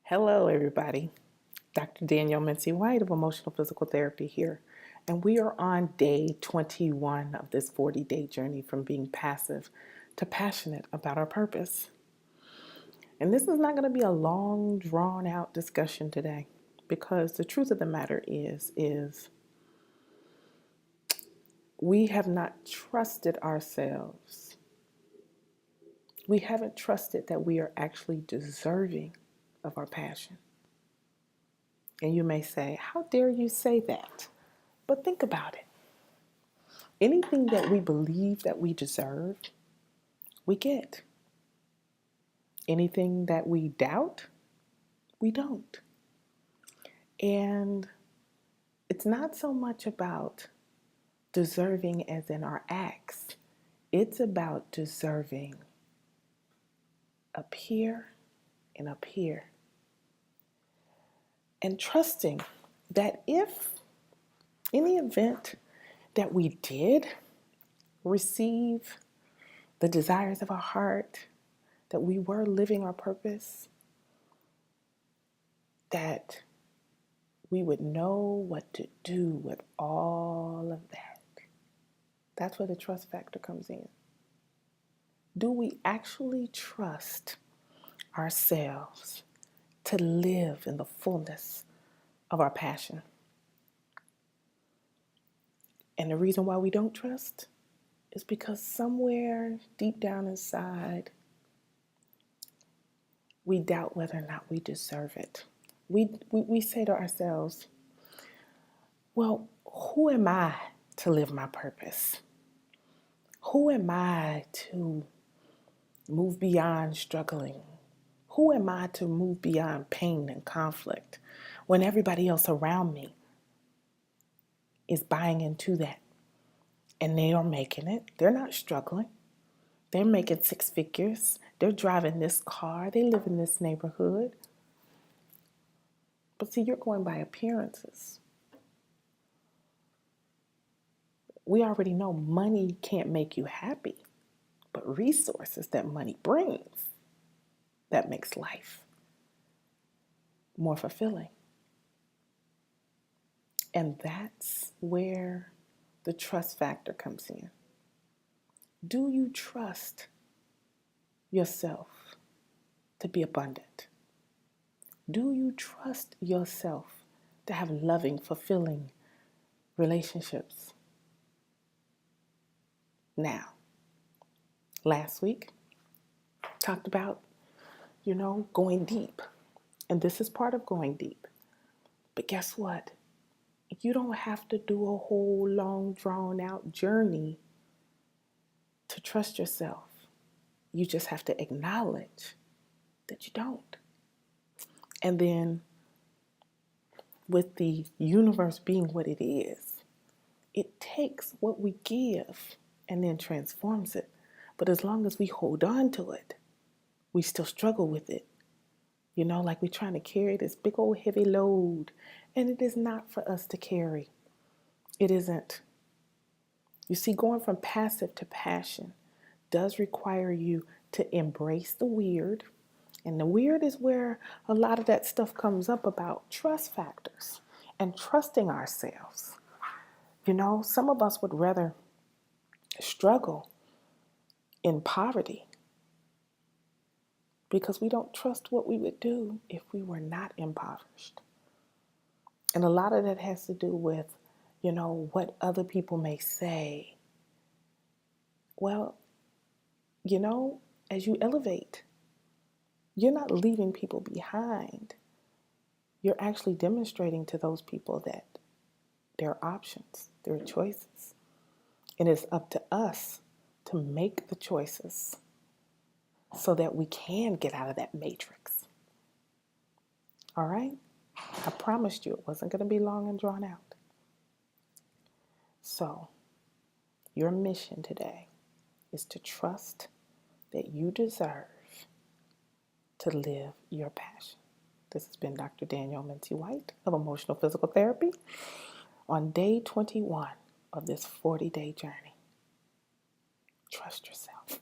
Hello, everybody. Dr. Danielle White of Emotional Physical Therapy here, and we are on day 21 of this 40-day journey from being passive to passionate about our purpose. And this is not going to be a long, drawn-out discussion today, because the truth of the matter is we have not trusted ourselves. We haven't trusted that we are actually deserving of our passion. And you may say, how dare you say that? But think about it. Anything that we believe that we deserve, we get. Anything that we doubt, we don't. And it's not so much about deserving as in our acts. It's about deserving up here and up here. And trusting that if any event that we did receive the desires of our heart, that we were living our purpose, that we would know what to do with all of that. That's where the trust factor comes in. Do we actually trust ourselves to live in the fullness of our passion? And the reason why we don't trust is because somewhere deep down inside, we doubt whether or not we deserve it. We say to ourselves, well, who am I to live my purpose? Who am I to move beyond struggling? Who am I to move beyond pain and conflict when everybody else around me is buying into that? And they are making it. They're not struggling. They're making six figures. They're driving this car. They live in this neighborhood. But see, you're going by appearances. We already know money can't make you happy, but resources that money brings, that makes life more fulfilling. And that's where the trust factor comes in. Do you trust yourself to be abundant? Do you trust yourself to have loving, fulfilling relationships? Now, last week, talked about, going deep. And this is part of going deep. But guess what? You don't have to do a whole long, drawn out journey to trust yourself. You just have to acknowledge that you don't. And then, with the universe being what it is, it takes what we give and then transforms it. But as long as we hold on to it, we still struggle with it. Like we're trying to carry this big old heavy load, and it is not for us to carry. It isn't. You see, going from passive to passion does require you to embrace the weird. And the weird is where a lot of that stuff comes up about trust factors and trusting ourselves. Some of us would rather struggle in poverty because we don't trust what we would do if we were not impoverished. And a lot of that has to do with, what other people may say. Well, as you elevate, you're not leaving people behind. You're actually demonstrating to those people that there are options, there are choices. And it's up to us to make the choices so that we can get out of that matrix. All right? I promised you it wasn't going to be long and drawn out. So, your mission today is to trust that you deserve to live your passion. This has been Dr. Danielle White of Emotional Physical Therapy on day 21 of this 40-day journey. Trust yourself.